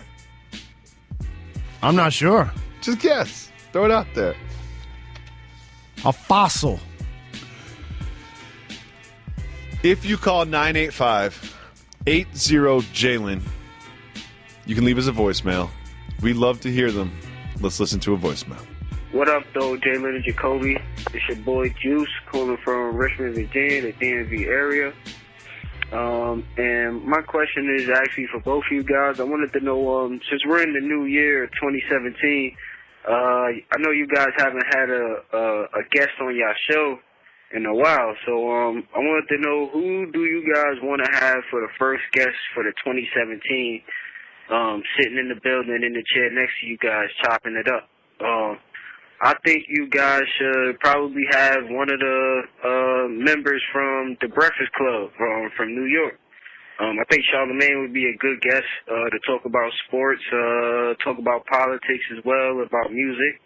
I'm not sure. Just guess. Throw it out there. A fossil. If you call 985-80-JALEN, you can leave us a voicemail. We love to hear them. Let's listen to a voicemail. What up, though, Jalen and Jacoby? It's your boy Juice, calling from Richmond, Virginia, the DMV area. And my question is actually for both of you guys. I wanted to know, since we're in the new year, 2017, I know you guys haven't had a guest on your show in a while, so I wanted to know, who do you guys want to have for the first guest for the 2017, sitting in the building in the chair next to you guys, chopping it up? I think you guys should probably have one of the members from the Breakfast Club from New York. I think Charlamagne would be a good guest to talk about sports, talk about politics as well, about music.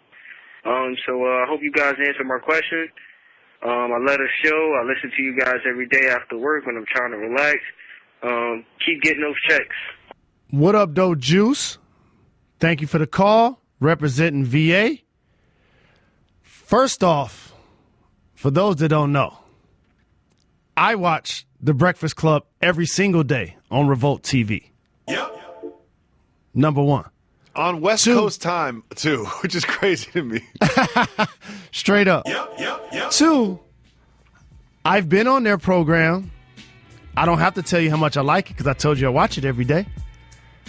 So I hope you guys answer my question. I love the show. I listen to you guys every day after work when I'm trying to relax. Keep getting those checks. What up, though, Juice? Thank you for the call. Representing VA. First off, for those that don't know, I watch The Breakfast Club every single day on Revolt TV. Yep. Number one. On West Coast time, too, which is crazy to me. Straight up. Yep. Two, I've been on their program. I don't have to tell you how much I like it because I told you I watch it every day.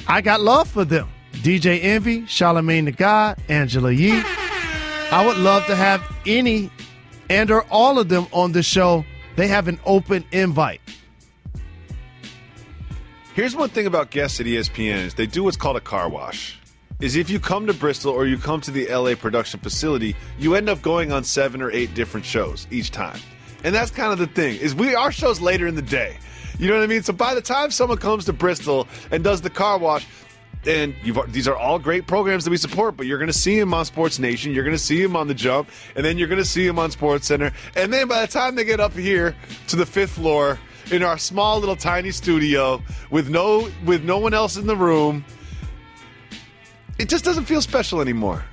I got love for them. DJ Envy, Charlamagne the God, Angela Yee. I would love to have any and or all of them on the show. They have an open invite. Here's one thing about guests at ESPN is they do what's called a car wash. Is if you come to Bristol or you come to the LA production facility, you end up going on 7 or 8 different shows each time. And that's kind of the thing, is our show's later in the day. You know what I mean? So by the time someone comes to Bristol and does the car wash, and these are all great programs that we support, but you're going to see him on Sports Nation, you're going to see him on The Jump, and then you're going to see him on Sports Center. And then by the time they get up here to the 5th floor in our small little tiny studio with no one else in the room, it just doesn't feel special anymore.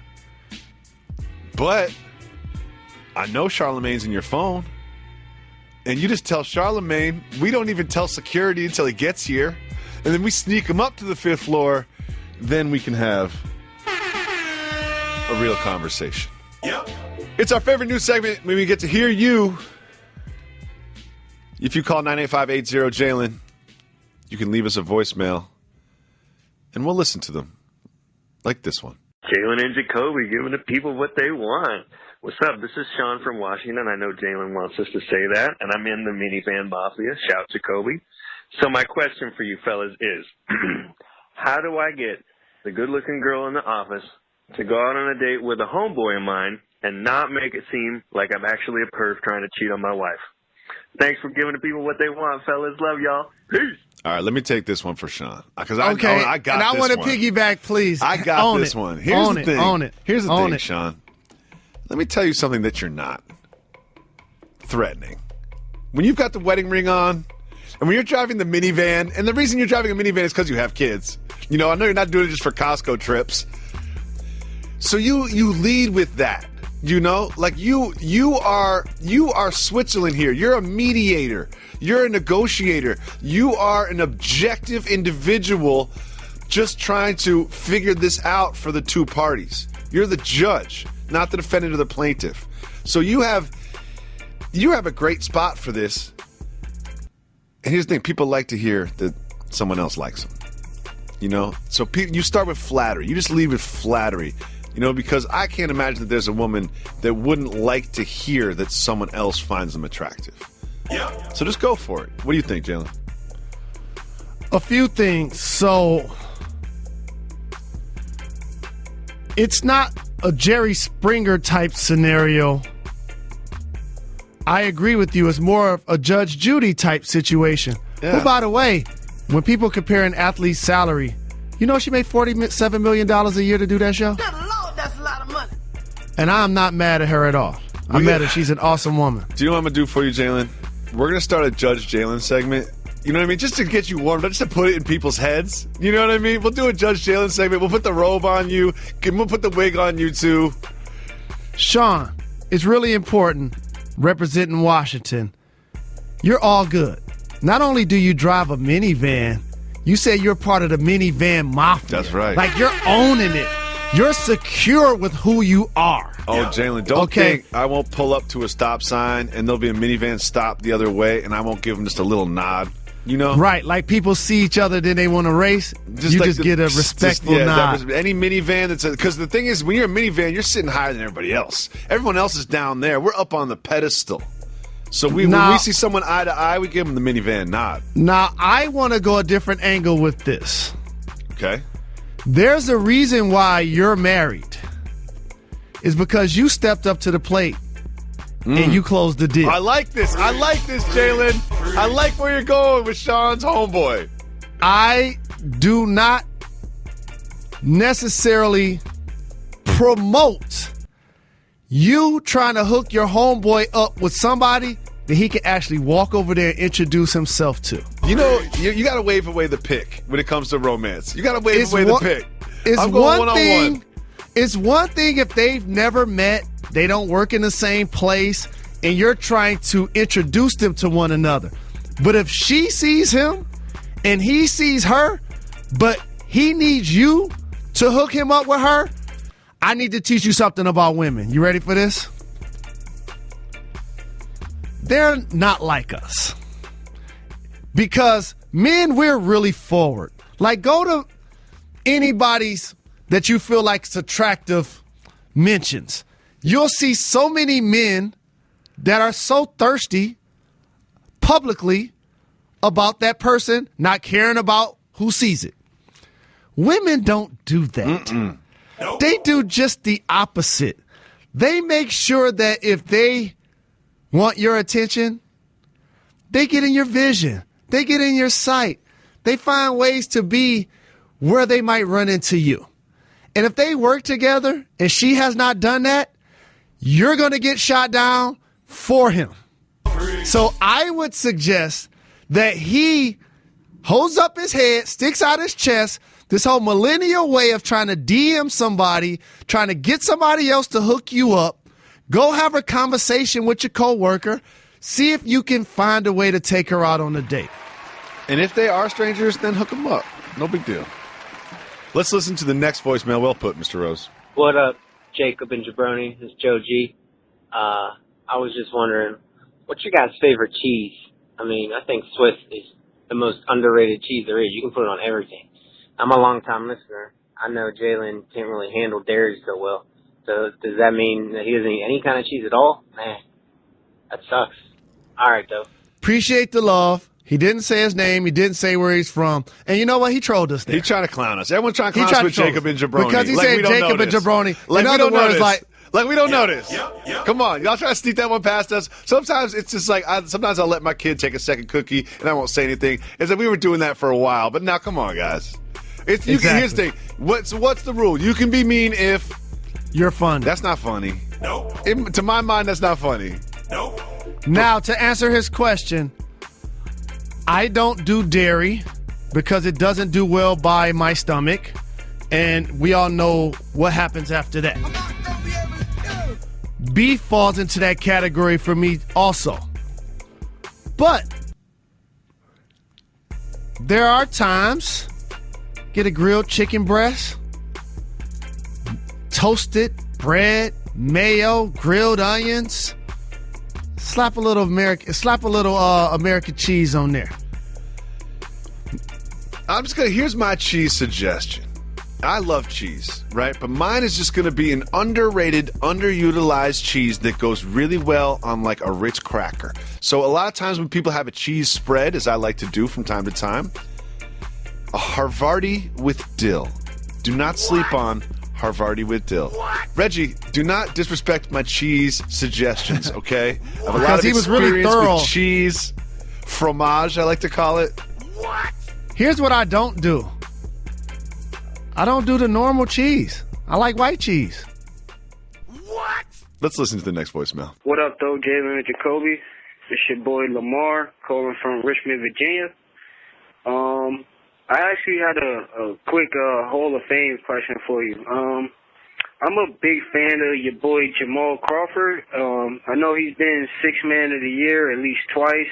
But I know Charlamagne's in your phone, and you just tell Charlamagne, we don't even tell security until he gets here, and then we sneak him up to the 5th floor. Then we can have a real conversation. Yep. It's our favorite news segment when we get to hear you. If you call 985-80-JALEN, you can leave us a voicemail, and we'll listen to them, like this one. Jalen and Jacoby giving the people what they want. What's up? This is Sean from Washington. I know Jalen wants us to say that, and I'm in the minivan mafia. Shout Jacoby. So my question for you fellas is, how do I get the good-looking girl in the office to go out on a date with a homeboy of mine and not make it seem like I'm actually a perv trying to cheat on my wife? Thanks for giving the people what they want, fellas. Love y'all. Peace. All right, let me take this one for Sean. Because I got and I want to piggyback, please. I got this one. Here's the thing. Own it. Here's the thing, Sean. Let me tell you something that you're not. Threatening. When you've got the wedding ring on, and when you're driving the minivan, and the reason you're driving a minivan is because you have kids. You know, I know you're not doing it just for Costco trips. So you lead with that. You know, like you are Switzerland here. You're a mediator. You're a negotiator. You are an objective individual just trying to figure this out for the two parties. You're the judge, not the defendant or the plaintiff. So you have a great spot for this. And here's the thing. People like to hear that someone else likes them. You know? So you start with flattery. You just lead with flattery. You know, because I can't imagine that there's a woman that wouldn't like to hear that someone else finds them attractive. Yeah. So just go for it. What do you think, Jalen? A few things. So it's not a Jerry Springer type scenario. I agree with you. It's more of a Judge Judy type situation. Yeah. Who, by the way, when people compare an athlete's salary, you know she made $47 million a year to do that show? That's a lot of money. And I'm not mad at her at all. I'm mad at she's an awesome woman. Do you know what I'm going to do for you, Jalen? We're going to start a Judge Jalen segment. You know what I mean? Just to get you warmed up, just to put it in people's heads. You know what I mean? We'll do a Judge Jalen segment. We'll put the robe on you. We'll put the wig on you, too. Sean, it's really important, representing Washington. You're all good. Not only do you drive a minivan, you say you're part of the minivan mafia. That's right. Like, you're owning it. You're secure with who you are. Oh, Jalen, don't think I won't pull up to a stop sign and there'll be a minivan stop the other way and I won't give them just a little nod. You know? Right. Like people see each other, then they want to race. You just get a respectful nod. Any minivan that's because the thing is, when you're a minivan, you're sitting higher than everybody else. Everyone else is down there. We're up on the pedestal. So when we see someone eye to eye, we give them the minivan nod. Now, I want to go a different angle with this. Okay. There's a reason why you're married. It's because you stepped up to the plate and you closed the deal. I like this, Jalen. I like where you're going with Sean's homeboy. I do not necessarily promote you trying to hook your homeboy up with somebody that he can actually walk over there and introduce himself to. You know, you got to wave away the pick when it comes to romance. You got to wave away the pick. I'm going one-on-one. It's one thing if they've never met, they don't work in the same place, and you're trying to introduce them to one another. But if she sees him and he sees her, but he needs you to hook him up with her, I need to teach you something about women. You ready for this? They're not like us. Because men, we're really forward. Like, go to anybody's that you feel like is attractive mentions. You'll see so many men that are so thirsty publicly about that person not caring about who sees it. Women don't do that. Nope. They do just the opposite. They make sure that if they want your attention, they get in your vision. They get in your sight. They find ways to be where they might run into you. And if they work together and she has not done that, you're going to get shot down for him. So I would suggest that he holds up his head, sticks out his chest, this whole millennial way of trying to DM somebody, trying to get somebody else to hook you up. Go have a conversation with your coworker. See if you can find a way to take her out on a date. And if they are strangers, then hook them up. No big deal. Let's listen to the next voicemail. Well put, Mr. Rose. What up? Jacob and Jabroni. This is Joe G. I was just wondering, what's your guys' favorite cheese? I mean, I think Swiss is the most underrated cheese there is. You can put it on everything. I'm a long-time listener. I know Jalen can't really handle dairy so well. So does that mean that he doesn't eat any kind of cheese at all? Man, that sucks. All right, though. Appreciate the love. He didn't say his name. He didn't say where he's from. And you know what? He trolled us there. He's trying to clown us. Everyone's trying to clown us with Jacob and Jabroni. Because he said Jacob and Jabroni. Like, in other words, like we don't notice. Come on. Y'all try to sneak that one past us. Sometimes it's just like, sometimes I'll let my kid take a second cookie and I won't say anything. It's like we were doing that for a while. But now, come on, guys. Here's the thing. What's the rule? You can be mean if you're funny. That's not funny. No. To my mind, that's not funny. No. Now, to answer his question, I don't do dairy because it doesn't do well by my stomach, and we all know what happens after that. Beef falls into that category for me also. But there are times, get a grilled chicken breast, toasted bread, mayo, grilled onions, slap a little American cheese on there. Here's my cheese suggestion. I love cheese, right? But mine is just going to be an underrated, underutilized cheese that goes really well on like a Ritz cracker. So a lot of times when people have a cheese spread, as I like to do from time to time, a Havarti with dill. Do not sleep on Havarti with dill. Reggie, do not disrespect my cheese suggestions, okay? I have a lot of experience with cheese, fromage, I like to call it. Here's what I don't do. I don't do the normal cheese. I like white cheese. Let's listen to the next voicemail. What up, though, Jalen and Jacoby? It's your boy Lamar calling from Richmond, Virginia. I actually had a quick Hall of Fame question for you. I'm a big fan of your boy Jamal Crawford. I know he's been Sixth Man of the Year at least twice.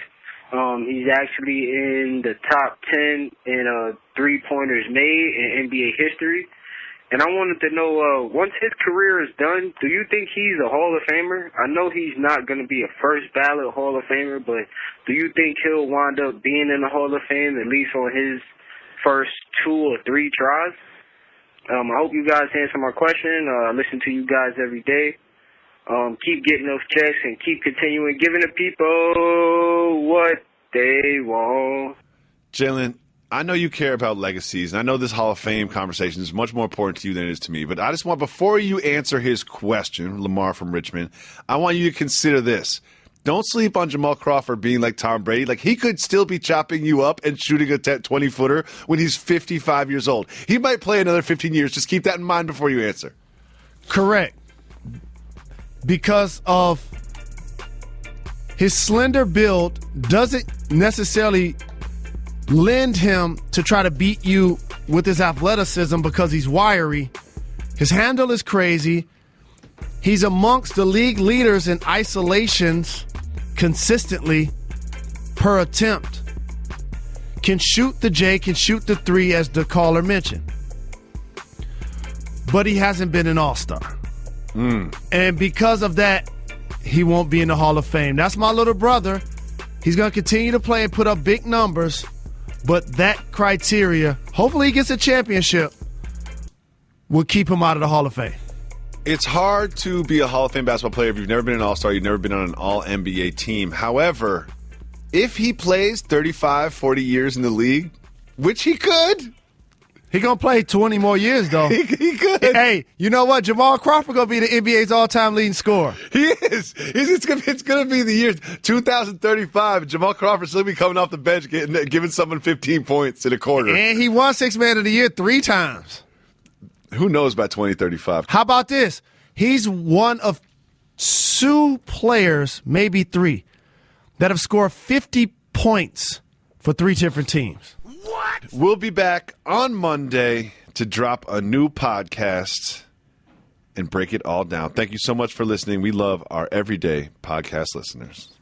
He's actually in the top 10 in three-pointers made in NBA history. And I wanted to know, once his career is done, do you think he's a Hall of Famer? I know he's not going to be a first-ballot Hall of Famer, but do you think he'll wind up being in the Hall of Fame, at least on his first 2 or 3 tries? I hope you guys answer my question. I listen to you guys every day. Keep getting those checks and keep continuing giving the people what they want. Jalen, I know you care about legacies, and I know this Hall of Fame conversation is much more important to you than it is to me, but I just want, before you answer his question, Lamar from Richmond, I want you to consider this. Don't sleep on Jamal Crawford being like Tom Brady. Like, he could still be chopping you up and shooting a 20-footer when he's 55 years old. He might play another 15 years. Just keep that in mind before you answer. Correct. Because of his slender build doesn't necessarily lend him to try to beat you with his athleticism because he's wiry. His handle is crazy. He's amongst the league leaders in isolations consistently per attempt. Can shoot the J, can shoot the 3, as the caller mentioned. But he hasn't been an all-star. And because of that, he won't be in the Hall of Fame. That's my little brother. He's going to continue to play and put up big numbers, but that criteria, hopefully he gets a championship, will keep him out of the Hall of Fame. It's hard to be a Hall of Fame basketball player if you've never been an all-star, you've never been on an all-NBA team. However, if he plays 35, 40 years in the league, which he could. He going to play 20 more years, though. He could. Hey, you know what? Jamal Crawford going to be the NBA's all-time leading scorer. He is. It's going to be the year 2035. Jamal Crawford's still be coming off the bench giving someone 15 points in a quarter. And he won Sixth Man of the Year 3 times. Who knows by 2035? How about this? He's one of 2 players, maybe 3, that have scored 50 points for 3 different teams. We'll be back on Monday to drop a new podcast and break it all down. Thank you so much for listening. We love our everyday podcast listeners.